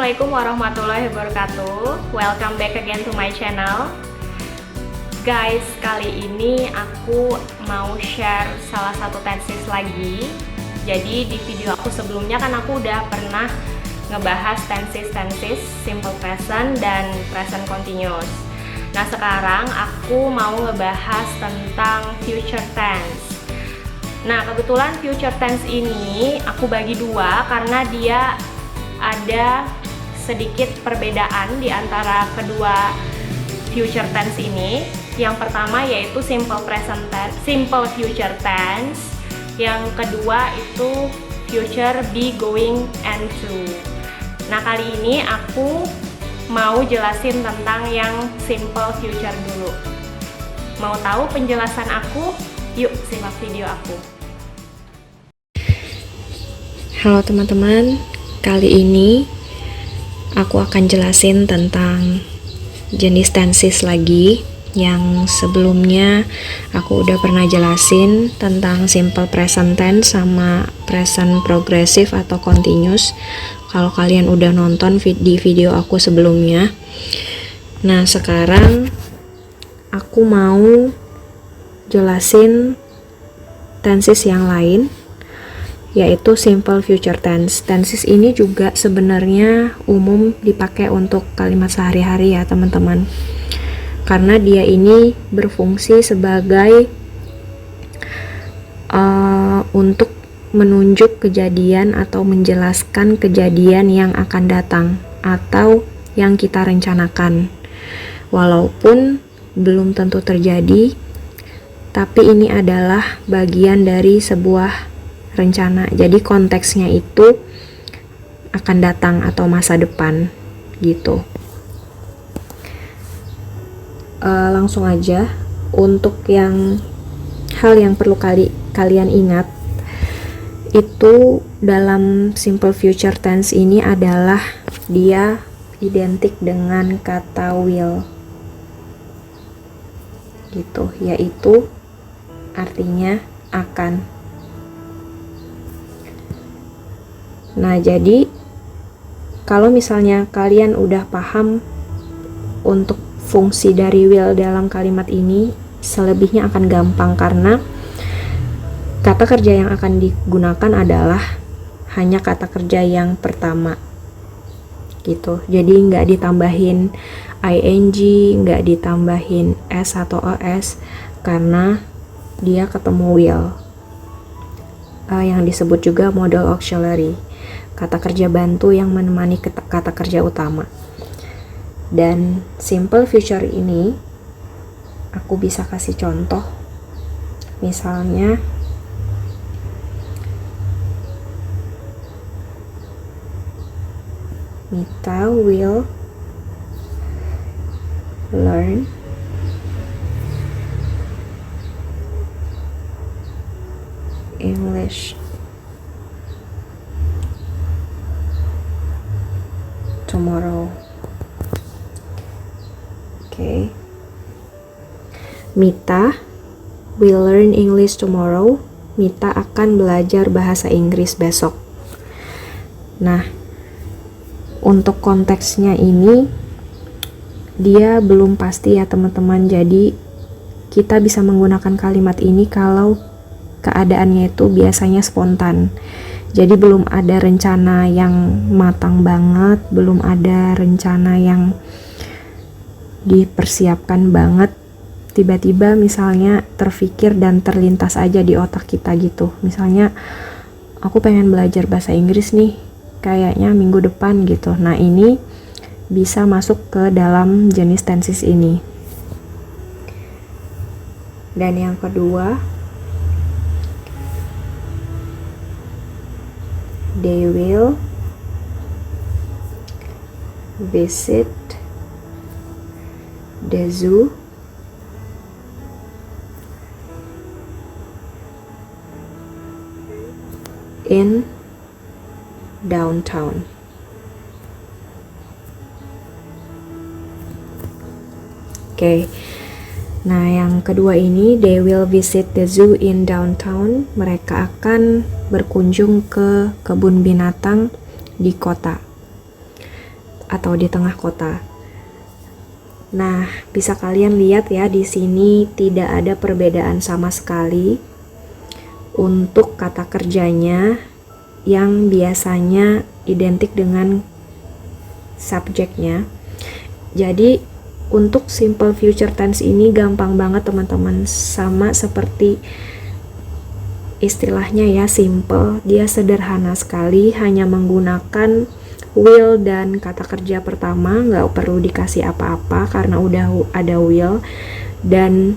Assalamualaikum warahmatullahi wabarakatuh. Welcome back again to my channel. Guys, kali ini aku mau share salah satu tesis lagi. Jadi di video aku sebelumnya kan aku udah pernah ngebahas tenses simple present dan present continuous. Nah, sekarang aku mau ngebahas tentang future tense. Nah, kebetulan future tense ini aku bagi dua karena dia ada sedikit perbedaan di antara kedua future tense ini. Yang pertama yaitu simple present tense, simple future tense. Yang kedua itu future be, going, and to. Nah, kali ini aku mau jelasin tentang yang simple future dulu. Mau tahu penjelasan aku? Yuk simak video aku. Halo teman-teman, kali ini aku akan jelasin tentang jenis tenses lagi. Yang sebelumnya aku udah pernah jelasin tentang simple present tense sama present progressive atau continuous. Kalau kalian udah nonton di video aku sebelumnya. Nah, sekarang aku mau jelasin tenses yang lain, yaitu simple future tense. Tenses ini juga sebenarnya umum dipakai untuk kalimat sehari-hari ya teman-teman, karena dia ini berfungsi sebagai untuk menunjuk kejadian atau menjelaskan kejadian yang akan datang atau yang kita rencanakan, walaupun belum tentu terjadi, tapi ini adalah bagian dari sebuah rencana. Jadi konteksnya itu akan datang atau masa depan gitu. Langsung aja untuk yang hal yang perlu kalian ingat itu dalam simple future tense ini adalah dia identik dengan kata will gitu, yaitu artinya akan. Nah, jadi kalau misalnya kalian udah paham untuk fungsi dari will dalam kalimat ini, selebihnya akan gampang karena kata kerja yang akan digunakan adalah hanya kata kerja yang pertama gitu. Jadi nggak ditambahin ing, nggak ditambahin s atau es, karena dia ketemu will. Yang disebut juga modal auxiliary, kata kerja bantu yang menemani kata kerja utama. Dan simple future ini aku bisa kasih contoh, misalnya Mita will learn English tomorrow. Okay. Mita will learn English tomorrow. Mita akan belajar bahasa Inggris besok. Nah, untuk konteksnya ini dia belum pasti ya teman-teman. Jadi kita bisa menggunakan kalimat ini kalau keadaannya itu biasanya spontan. Jadi belum ada rencana yang matang banget, belum ada rencana yang dipersiapkan banget. Tiba-tiba misalnya terfikir dan terlintas aja di otak kita gitu. Misalnya aku pengen belajar bahasa Inggris nih, kayaknya minggu depan gitu. Nah, ini bisa masuk ke dalam jenis tenses ini. Dan yang kedua, they will visit the zoo in downtown. Oke. Nah, yang kedua ini, they will visit the zoo in downtown. Mereka akan berkunjung ke kebun binatang di kota. atau di tengah kota. Nah, bisa kalian lihat ya, di sini tidak ada perbedaan sama sekali untuk kata kerjanya yang biasanya identik dengan subjeknya. Jadi untuk simple future tense ini gampang banget teman-teman, sama seperti istilahnya ya, simple. Dia sederhana sekali, hanya menggunakan will dan kata kerja pertama, nggak perlu dikasih apa-apa karena udah ada will. Dan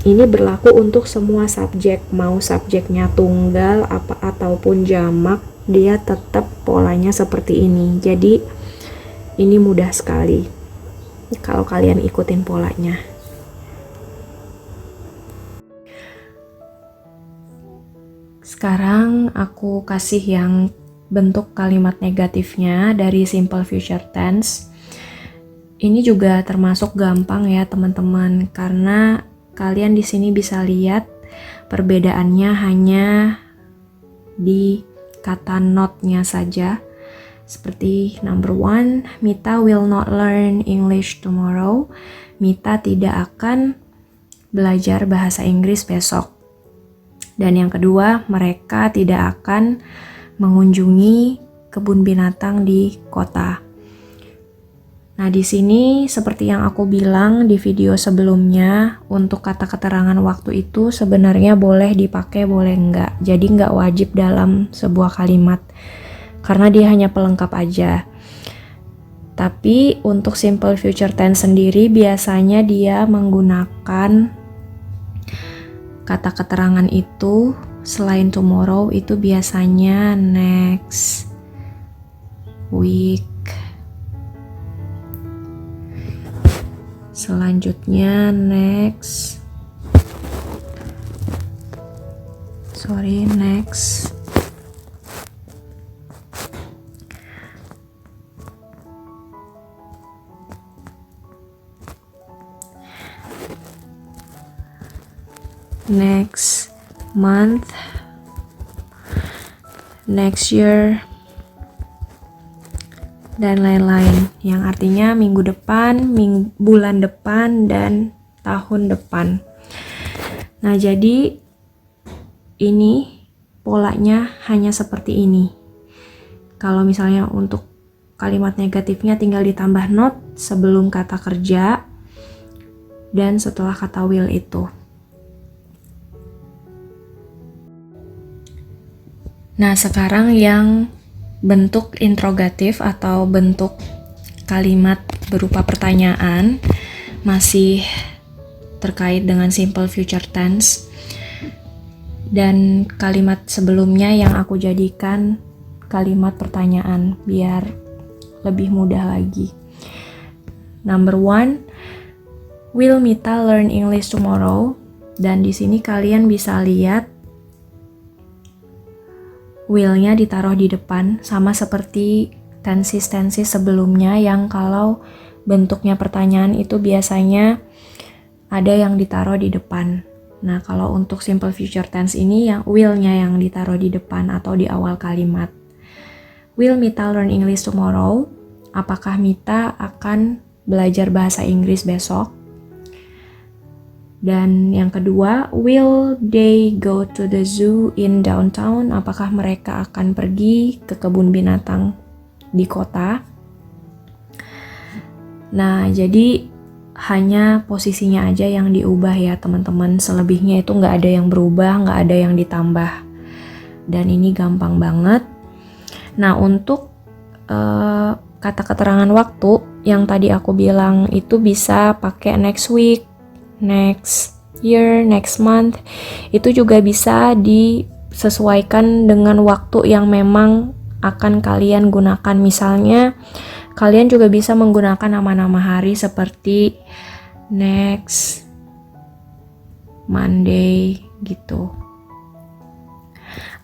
ini berlaku untuk semua subjek, mau subjeknya tunggal apa ataupun jamak, dia tetap polanya seperti ini. Jadi ini mudah sekali kalau kalian ikutin polanya. Sekarang aku kasih yang bentuk kalimat negatifnya dari simple future tense. Ini juga termasuk gampang ya teman-teman, karena kalian di sini bisa lihat perbedaannya hanya di kata not-nya saja. Seperti number 1, Mita will not learn English tomorrow. Mita tidak akan belajar bahasa Inggris besok. Dan yang kedua, mereka tidak akan mengunjungi kebun binatang di kota. Nah, di sini seperti yang aku bilang di video sebelumnya, untuk kata keterangan waktu itu sebenarnya boleh dipakai, boleh enggak. Jadi enggak wajib dalam sebuah kalimat, karena dia hanya pelengkap aja. Tapi untuk simple future tense sendiri biasanya dia menggunakan kata keterangan itu selain tomorrow itu biasanya next week. Selanjutnya next next month, next year, dan lain-lain, yang artinya minggu depan, bulan depan, dan tahun depan. Nah, jadi ini polanya hanya seperti ini. Kalau misalnya untuk kalimat negatifnya tinggal ditambah not sebelum kata kerja dan setelah kata will itu. Nah, sekarang yang bentuk interrogatif atau bentuk kalimat berupa pertanyaan masih terkait dengan simple future tense. Dan kalimat sebelumnya yang aku jadikan kalimat pertanyaan biar lebih mudah lagi. Number 1, will Mita learn English tomorrow? Dan di sini kalian bisa lihat will-nya ditaruh di depan, sama seperti tenses-tenses sebelumnya yang kalau bentuknya pertanyaan itu biasanya ada yang ditaruh di depan. Nah, kalau untuk simple future tense ini yang will-nya yang ditaruh di depan atau di awal kalimat. Will Mita learn English tomorrow? Apakah Mita akan belajar bahasa Inggris besok? Dan yang kedua, will they go to the zoo in downtown? Apakah mereka akan pergi ke kebun binatang di kota? Nah, jadi hanya posisinya aja yang diubah ya teman-teman. Selebihnya itu nggak ada yang berubah, nggak ada yang ditambah. Dan ini gampang banget. Nah, untuk kata keterangan waktu yang tadi aku bilang itu bisa pakai next week, next year, next month. Itu juga bisa disesuaikan dengan waktu yang memang akan kalian gunakan. Misalnya kalian juga bisa menggunakan nama-nama hari seperti next Monday gitu,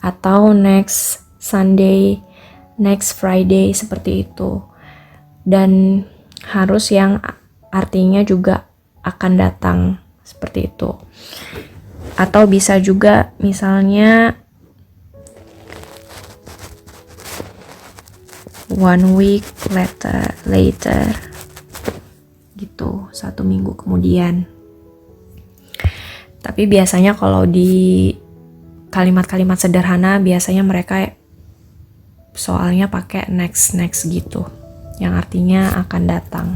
atau next Sunday, next Friday, seperti itu. Dan harus yang artinya juga akan datang, seperti itu. Atau bisa juga misalnya 1 week later gitu, 1 minggu kemudian. Tapi biasanya kalau di kalimat-kalimat sederhana biasanya mereka soalnya pakai next gitu, yang artinya akan datang.